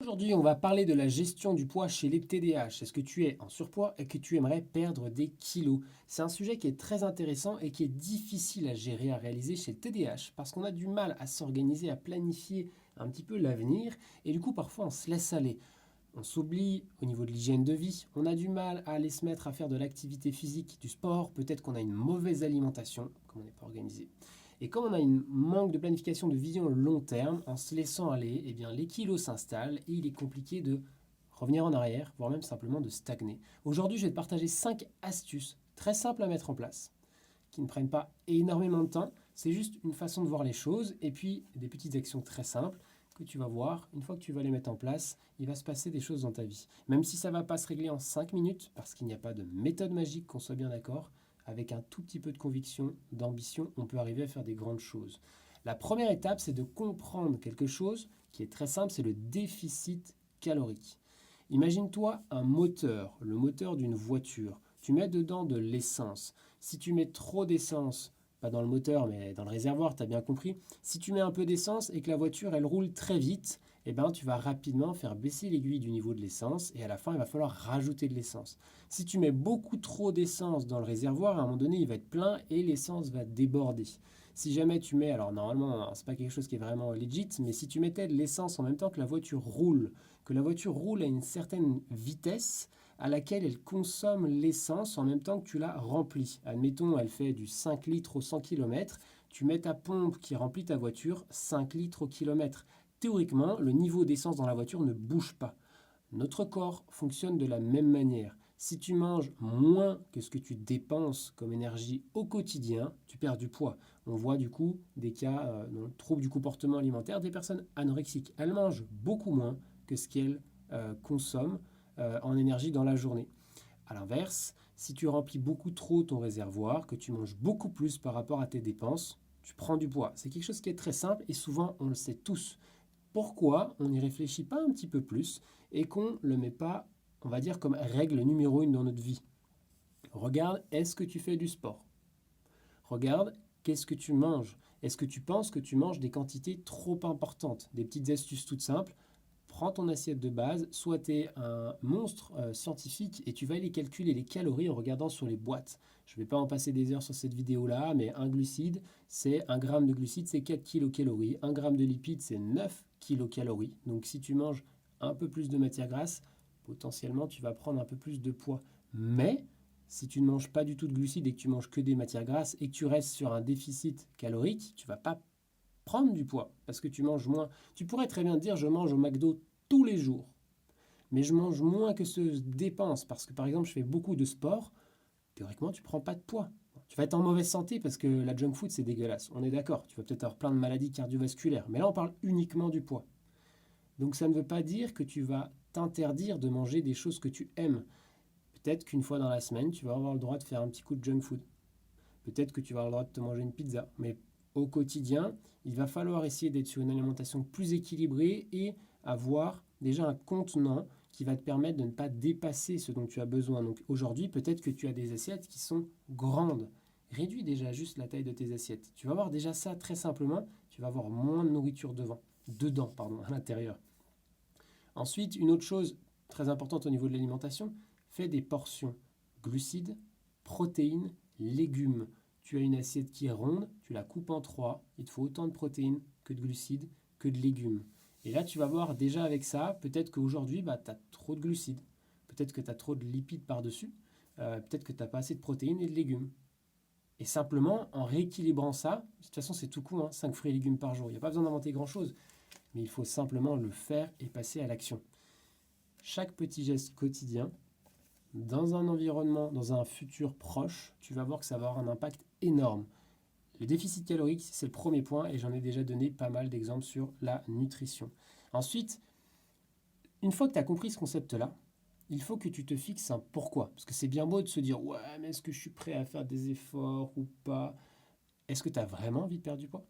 Aujourd'hui, on va parler de la gestion du poids chez les TDAH. Est-ce que tu es en surpoids et que tu aimerais perdre des kilos? C'est un sujet qui est très intéressant et qui est difficile à gérer, à réaliser chez le TDAH parce qu'on a du mal à s'organiser, à planifier un petit peu l'avenir et du coup parfois on se laisse aller. On s'oublie au niveau de l'hygiène de vie, on a du mal à aller se mettre à faire de l'activité physique, du sport, peut-être qu'on a une mauvaise alimentation, comme on n'est pas organisé. Et comme on a un manque de planification de vision long terme, en se laissant aller, eh bien, les kilos s'installent et il est compliqué de revenir en arrière, voire même simplement de stagner. Aujourd'hui, je vais te partager 5 astuces très simples à mettre en place, qui ne prennent pas énormément de temps. C'est juste une façon de voir les choses et puis des petites actions très simples que tu vas voir. Une fois que tu vas les mettre en place, il va se passer des choses dans ta vie. Même si ça ne va pas se régler en 5 minutes, parce qu'il n'y a pas de méthode magique, qu'on soit bien d'accord, avec un tout petit peu de conviction, d'ambition, on peut arriver à faire des grandes choses. La première étape, c'est de comprendre quelque chose qui est très simple, c'est le déficit calorique. Imagine-toi un moteur, le moteur d'une voiture. Tu mets dedans de l'essence. Si tu mets trop d'essence, pas dans le moteur mais dans le réservoir, tu as bien compris, si tu mets un peu d'essence et que la voiture elle roule très vite, eh ben, tu vas rapidement faire baisser l'aiguille du niveau de l'essence et à la fin il va falloir rajouter de l'essence. Si tu mets beaucoup trop d'essence dans le réservoir, à un moment donné il va être plein et l'essence va déborder. Si jamais tu mets, alors normalement c'est pas quelque chose qui est vraiment legit, mais si tu mettais de l'essence en même temps que la voiture roule à une certaine vitesse à laquelle elle consomme l'essence en même temps que tu la remplis. Admettons, elle fait du 5 litres au 100 km, tu mets ta pompe qui remplit ta voiture 5 litres au kilomètre. Théoriquement, le niveau d'essence dans la voiture ne bouge pas. Notre corps fonctionne de la même manière. Si tu manges moins que ce que tu dépenses comme énergie au quotidien, tu perds du poids. On voit du coup des cas de troubles du comportement alimentaire des personnes anorexiques. Elles mangent beaucoup moins que ce qu'elles consomment en énergie dans la journée. A l'inverse, si tu remplis beaucoup trop ton réservoir, que tu manges beaucoup plus par rapport à tes dépenses, tu prends du poids. C'est quelque chose qui est très simple et souvent on le sait tous. Pourquoi on n'y réfléchit pas un petit peu plus et qu'on ne le met pas, on va dire, comme règle numéro une dans notre vie? Regarde, est-ce que tu fais du sport? Regarde, qu'est-ce que tu manges? Est-ce que tu penses que tu manges des quantités trop importantes? Des petites astuces toutes simples. Prends ton assiette de base, soit tu es un monstre scientifique et tu vas aller calculer les calories en regardant sur les boîtes. Je ne vais pas en passer des heures sur cette vidéo-là, mais un glucide, c'est 1 gramme de glucides, c'est 4 kilocalories. 1 gramme de lipides, c'est 9 kilocalories. Donc si tu manges un peu plus de matière grasse, potentiellement tu vas prendre un peu plus de poids. Mais si tu ne manges pas du tout de glucides et que tu manges que des matières grasses et que tu restes sur un déficit calorique, tu ne vas pas prendre du poids parce que tu manges moins. Tu pourrais très bien dire je mange au McDo tous les jours, mais je mange moins que ce que je dépense parce que par exemple je fais beaucoup de sport, théoriquement tu prends pas de poids. Tu vas être en mauvaise santé parce que la junk food c'est dégueulasse, on est d'accord, tu vas peut-être avoir plein de maladies cardiovasculaires, mais là on parle uniquement du poids. Donc ça ne veut pas dire que tu vas t'interdire de manger des choses que tu aimes. Peut-être qu'une fois dans la semaine tu vas avoir le droit de faire un petit coup de junk food. Peut-être que tu vas avoir le droit de te manger une pizza, mais au quotidien, il va falloir essayer d'être sur une alimentation plus équilibrée et avoir déjà un contenant qui va te permettre de ne pas dépasser ce dont tu as besoin. Donc aujourd'hui, peut-être que tu as des assiettes qui sont grandes. Réduis déjà juste la taille de tes assiettes. Tu vas voir déjà ça très simplement, tu vas avoir moins de nourriture dedans, à l'intérieur. Ensuite, une autre chose très importante au niveau de l'alimentation, fais des portions glucides, protéines, légumes. Tu as une assiette qui est ronde, tu la coupes en trois, il te faut autant de protéines que de glucides, que de légumes. Et là, tu vas voir déjà avec ça, peut-être qu'aujourd'hui, tu as trop de glucides, peut-être que tu as trop de lipides par-dessus, peut-être que tu n'as pas assez de protéines et de légumes. Et simplement, en rééquilibrant ça, de toute façon c'est tout court, hein, 5 fruits et légumes par jour, il n'y a pas besoin d'inventer grand-chose, mais il faut simplement le faire et passer à l'action. Chaque petit geste quotidien, dans un environnement, dans un futur proche, tu vas voir que ça va avoir un impact énorme. Le déficit calorique, c'est le premier point et j'en ai déjà donné pas mal d'exemples sur la nutrition. Ensuite, une fois que tu as compris ce concept-là, il faut que tu te fixes un pourquoi. Parce que c'est bien beau de se dire ouais, mais est-ce que je suis prêt à faire des efforts ou pas? Est-ce que tu as vraiment envie de perdre du poids?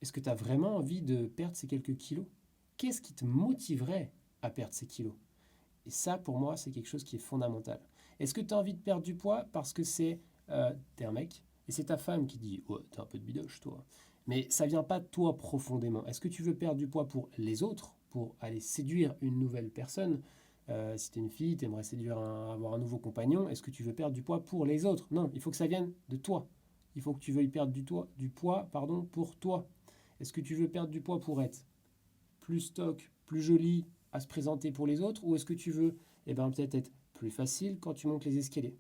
Est-ce que tu as vraiment envie de perdre ces quelques kilos? Qu'est-ce qui te motiverait à perdre ces kilos? Et ça, pour moi, c'est quelque chose qui est fondamental. Est-ce que tu as envie de perdre du poids parce que t'es un mec et c'est ta femme qui dit ouais, t'es un peu de bidoche, toi. Mais ça vient pas de toi profondément. Est-ce que tu veux perdre du poids pour les autres, pour aller séduire une nouvelle personne. Si tu es une fille, tu aimerais avoir un nouveau compagnon, est-ce que tu veux perdre du poids pour les autres? Non, il faut que ça vienne de toi. Il faut que tu veuilles perdre du poids pour toi. Est-ce que tu veux perdre du poids pour être plus stock, plus joli à se présenter pour les autres? Ou est-ce que tu veux peut-être être plus facile quand tu montes les escaliers?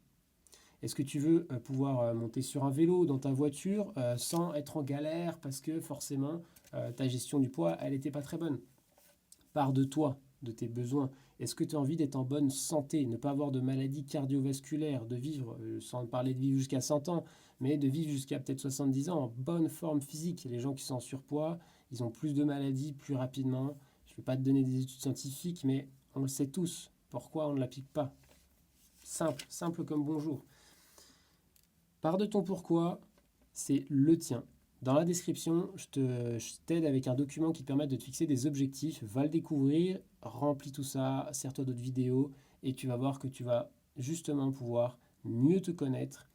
Est-ce que tu veux pouvoir monter sur un vélo dans ta voiture sans être en galère parce que forcément ta gestion du poids, elle n'était pas très bonne? Part de toi, de tes besoins. Est-ce que tu as envie d'être en bonne santé, ne pas avoir de maladies cardiovasculaires, de vivre, sans parler de vivre jusqu'à 100 ans, mais de vivre jusqu'à peut-être 70 ans en bonne forme physique? Les gens qui sont en surpoids, ils ont plus de maladies plus rapidement. Je ne vais pas te donner des études scientifiques, mais on le sait tous. Pourquoi on ne l'applique pas? Simple, simple comme bonjour. Part de ton pourquoi, c'est le tien. Dans la description, je t'aide avec un document qui te permet de te fixer des objectifs. Va le découvrir, remplis tout ça, sers-toi d'autres vidéos et tu vas voir que tu vas justement pouvoir mieux te connaître,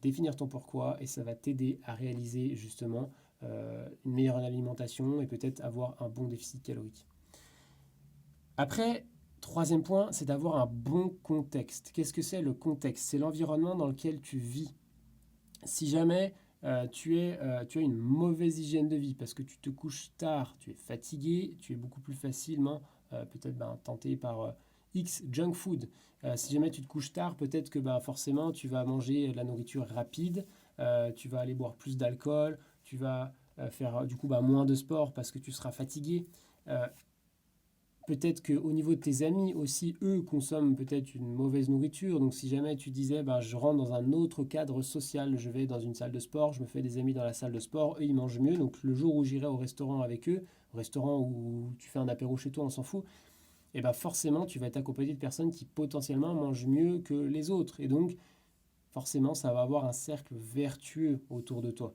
définir ton pourquoi et ça va t'aider à réaliser justement une meilleure alimentation et peut-être avoir un bon déficit calorique. Après, troisième point, c'est d'avoir un bon contexte. Qu'est-ce que c'est le contexte? C'est l'environnement dans lequel tu vis. Si jamais tu as une mauvaise hygiène de vie parce que tu te couches tard, tu es fatigué, tu es beaucoup plus facilement peut-être tenté par X junk food. Si jamais tu te couches tard, peut-être que forcément tu vas manger de la nourriture rapide, tu vas aller boire plus d'alcool, tu vas faire du coup moins de sport parce que tu seras fatigué. Peut-être qu'au niveau de tes amis aussi, eux consomment peut-être une mauvaise nourriture. Donc si jamais tu disais, je rentre dans un autre cadre social, je vais dans une salle de sport, je me fais des amis dans la salle de sport, eux ils mangent mieux. Donc le jour où j'irai au restaurant avec eux, au restaurant où tu fais un apéro chez toi, on s'en fout, et forcément tu vas être accompagné de personnes qui potentiellement mangent mieux que les autres. Et donc forcément ça va avoir un cercle vertueux autour de toi.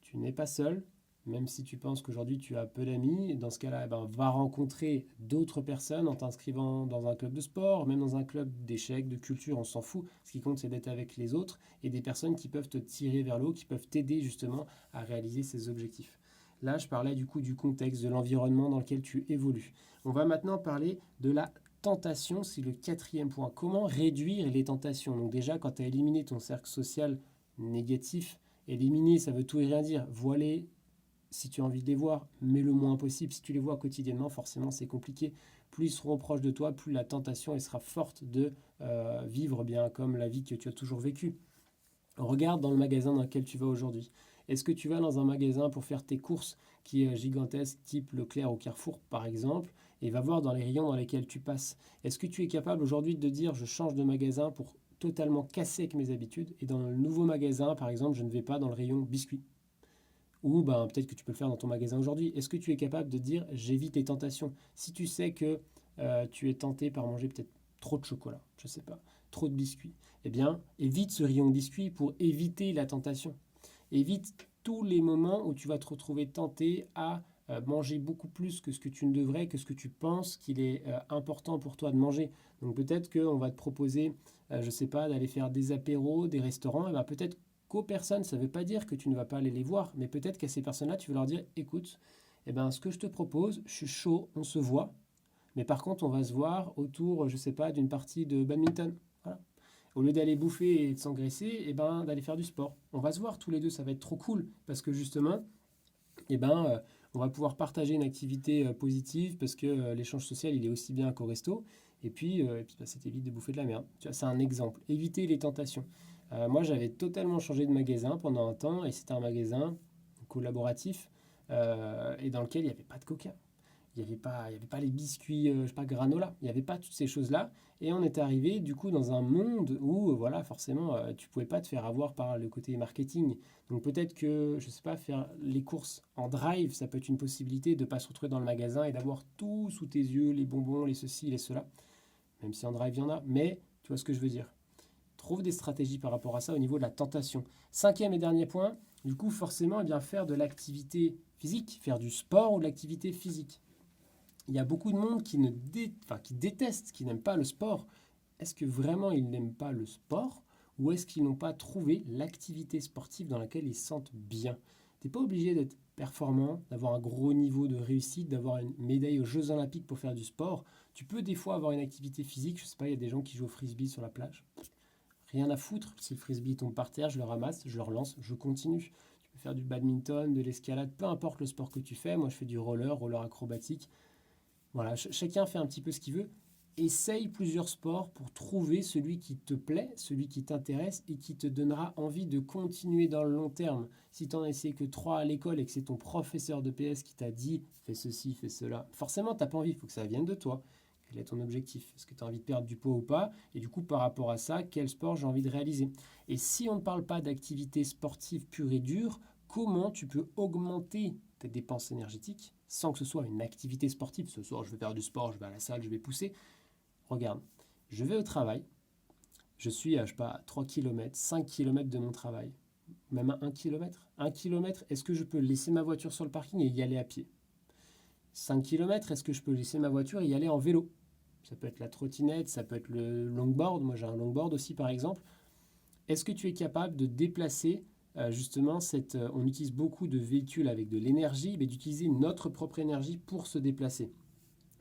Tu n'es pas seul. Même si tu penses qu'aujourd'hui tu as peu d'amis, dans ce cas-là, va rencontrer d'autres personnes en t'inscrivant dans un club de sport, même dans un club d'échecs, de culture, on s'en fout. Ce qui compte, c'est d'être avec les autres et des personnes qui peuvent te tirer vers le haut, qui peuvent t'aider justement à réaliser ces objectifs. Là, je parlais du coup du contexte, de l'environnement dans lequel tu évolues. On va maintenant parler de la tentation, c'est le quatrième point. Comment réduire les tentations? Donc déjà, quand tu as éliminé ton cercle social négatif, éliminer, ça veut tout et rien dire. Voiler, si tu as envie de les voir, mais le moins possible. Si tu les vois quotidiennement, forcément, c'est compliqué. Plus ils seront proches de toi, plus la tentation elle sera forte de vivre bien comme la vie que tu as toujours vécue. Regarde dans le magasin dans lequel tu vas aujourd'hui. Est-ce que tu vas dans un magasin pour faire tes courses qui est gigantesque, type Leclerc ou Carrefour par exemple, et va voir dans les rayons dans lesquels tu passes? Est-ce que tu es capable aujourd'hui de dire je change de magasin pour totalement casser avec mes habitudes et dans le nouveau magasin par exemple je ne vais pas dans le rayon biscuits? Ou peut-être que tu peux le faire dans ton magasin aujourd'hui. Est-ce que tu es capable de dire j'évite les tentations? Si tu sais que tu es tenté par manger peut-être trop de chocolat, je ne sais pas, trop de biscuits, eh bien évite ce rayon de biscuits pour éviter la tentation. Évite tous les moments où tu vas te retrouver tenté à manger beaucoup plus que ce que tu ne devrais, que ce que tu penses qu'il est important pour toi de manger. Donc peut-être qu'on va te proposer, je ne sais pas, d'aller faire des apéros, des restaurants, et peut-être qu'aux personnes, ça ne veut pas dire que tu ne vas pas aller les voir, mais peut-être qu'à ces personnes-là, tu veux leur dire, écoute, ce que je te propose, je suis chaud, on se voit, mais par contre, on va se voir autour, je ne sais pas, d'une partie de badminton. Voilà. Au lieu d'aller bouffer et de s'engraisser, d'aller faire du sport. On va se voir tous les deux, ça va être trop cool, parce que justement, on va pouvoir partager une activité positive, parce que l'échange social, il est aussi bien qu'au resto, et puis ça t'évite de bouffer de la merde. Tu vois, c'est un exemple. Éviter les tentations. Moi, j'avais totalement changé de magasin pendant un temps et c'était un magasin collaboratif et dans lequel il n'y avait pas de coca. Il y avait pas les biscuits, je sais pas, granola. Il n'y avait pas toutes ces choses-là. Et on était arrivé du coup dans un monde où, voilà, forcément, tu pouvais pas te faire avoir par le côté marketing. Donc peut-être que, je sais pas, faire les courses en drive, ça peut être une possibilité de ne pas se retrouver dans le magasin et d'avoir tout sous tes yeux, les bonbons, les ceci, les cela. Même si en drive, il y en a. Mais tu vois ce que je veux dire. Trouve des stratégies par rapport à ça au niveau de la tentation. Cinquième et dernier point, du coup, forcément, faire de l'activité physique, faire du sport ou de l'activité physique. Il y a beaucoup de monde qui déteste, qui n'aime pas le sport. Est-ce que vraiment ils n'aiment pas le sport ou est-ce qu'ils n'ont pas trouvé l'activité sportive dans laquelle ils se sentent bien? Tu n'es pas obligé d'être performant, d'avoir un gros niveau de réussite, d'avoir une médaille aux Jeux Olympiques pour faire du sport. Tu peux des fois avoir une activité physique, je sais pas, il y a des gens qui jouent au frisbee sur la plage. Rien à foutre, si le frisbee tombe par terre, je le ramasse, je le relance, je continue. Tu peux faire du badminton, de l'escalade, peu importe le sport que tu fais. Moi, je fais du roller acrobatique. Voilà, chacun fait un petit peu ce qu'il veut. Essaye plusieurs sports pour trouver celui qui te plaît, celui qui t'intéresse et qui te donnera envie de continuer dans le long terme. Si tu n'en as essayé que 3 à l'école et que c'est ton professeur de PS qui t'a dit fais ceci, fais cela, forcément tu n'as pas envie, il faut que ça vienne de toi. Quel est ton objectif? Est-ce que tu as envie de perdre du poids ou pas? Et du coup, par rapport à ça, quel sport j'ai envie de réaliser? Et si on ne parle pas d'activité sportive pure et dure, comment tu peux augmenter tes dépenses énergétiques sans que ce soit une activité sportive? Ce soir, je vais faire du sport, je vais à la salle, je vais pousser. Regarde, je vais au travail, je suis à, je sais pas, 3 km, 5 km de mon travail, même à 1 km. 1 km, est-ce que je peux laisser ma voiture sur le parking et y aller à pied? 5 km, est-ce que je peux laisser ma voiture et y aller en vélo? Ça peut être la trottinette, ça peut être le longboard, moi j'ai un longboard aussi par exemple. Est-ce que tu es capable de déplacer justement on utilise beaucoup de véhicules avec de l'énergie, mais d'utiliser notre propre énergie pour se déplacer?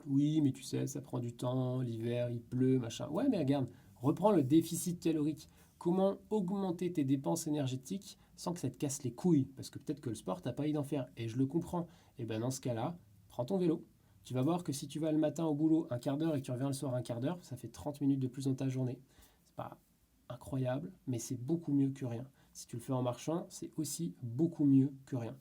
Oui, mais tu sais, ça prend du temps, l'hiver, il pleut, machin. Ouais, mais regarde, reprends le déficit calorique. Comment augmenter tes dépenses énergétiques sans que ça te casse les couilles? Parce que peut-être que le sport, t'as pas envie d'en faire. Et je le comprends. Et ben dans ce cas-là, prends ton vélo. Tu vas voir que si tu vas le matin au boulot un quart d'heure et que tu reviens le soir un quart d'heure, ça fait 30 minutes de plus dans ta journée. C'est pas incroyable, mais c'est beaucoup mieux que rien. Si tu le fais en marchant, c'est aussi beaucoup mieux que rien.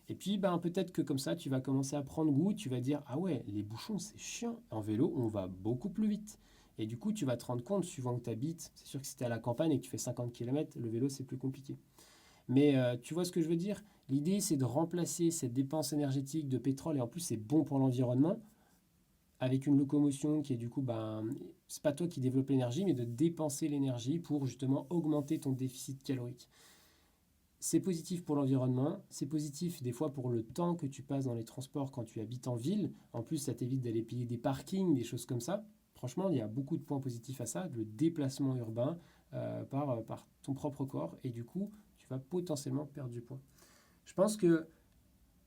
Et puis, ben, peut-être que comme ça, tu vas commencer à prendre goût, tu vas dire, ah ouais, les bouchons, c'est chiant. En vélo, on va beaucoup plus vite. Et du coup, tu vas te rendre compte, suivant que tu habites, c'est sûr que si tu es à la campagne et que tu fais 50 km, le vélo, c'est plus compliqué. Mais tu vois ce que je veux dire? L'idée, c'est de remplacer cette dépense énergétique de pétrole, et en plus, c'est bon pour l'environnement, avec une locomotion qui est du coup, ben, c'est pas toi qui développe l'énergie, mais de dépenser l'énergie pour justement augmenter ton déficit calorique. C'est positif pour l'environnement, c'est positif des fois pour le temps que tu passes dans les transports quand tu habites en ville. En plus, ça t'évite d'aller payer des parkings, des choses comme ça. Franchement, il y a beaucoup de points positifs à ça, le déplacement urbain par ton propre corps. Et du coup, tu vas potentiellement perdre du poids. Je pense que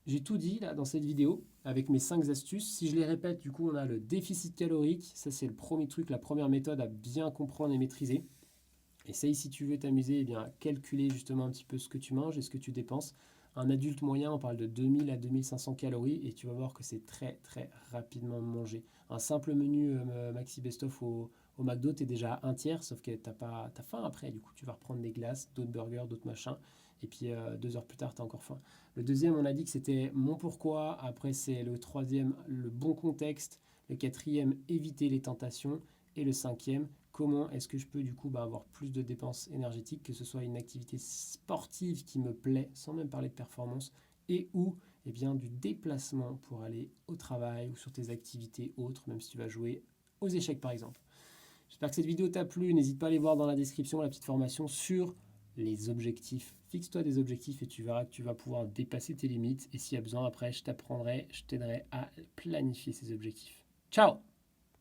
j'ai tout dit là dans cette vidéo avec mes 5 astuces. Si je les répète, du coup, on a le déficit calorique. Ça, c'est le premier truc, la première méthode à bien comprendre et maîtriser. Essaye, si tu veux t'amuser, eh bien, à calculer justement un petit peu ce que tu manges et ce que tu dépenses. Un adulte moyen, on parle de 2000 à 2500 calories et tu vas voir que c'est très très rapidement mangé. Un simple menu Maxi Best-of au McDo, tu es déjà à un tiers, sauf que t'as faim après. Du coup, tu vas reprendre des glaces, d'autres burgers, d'autres machins. Et puis 2 heures plus tard, tu as encore faim. Le deuxième, on a dit que c'était mon pourquoi. Après, c'est le troisième, le bon contexte. Le quatrième, éviter les tentations. Et le cinquième, comment est-ce que je peux du coup avoir plus de dépenses énergétiques, que ce soit une activité sportive qui me plaît, sans même parler de performance, et ou eh bien, du déplacement pour aller au travail ou sur tes activités autres, même si tu vas jouer aux échecs par exemple. J'espère que cette vidéo t'a plu, n'hésite pas à aller voir dans la description la petite formation sur les objectifs. Fixe-toi des objectifs et tu verras que tu vas pouvoir dépasser tes limites. Et s'il y a besoin, après, je t'apprendrai, je t'aiderai à planifier ces objectifs. Ciao!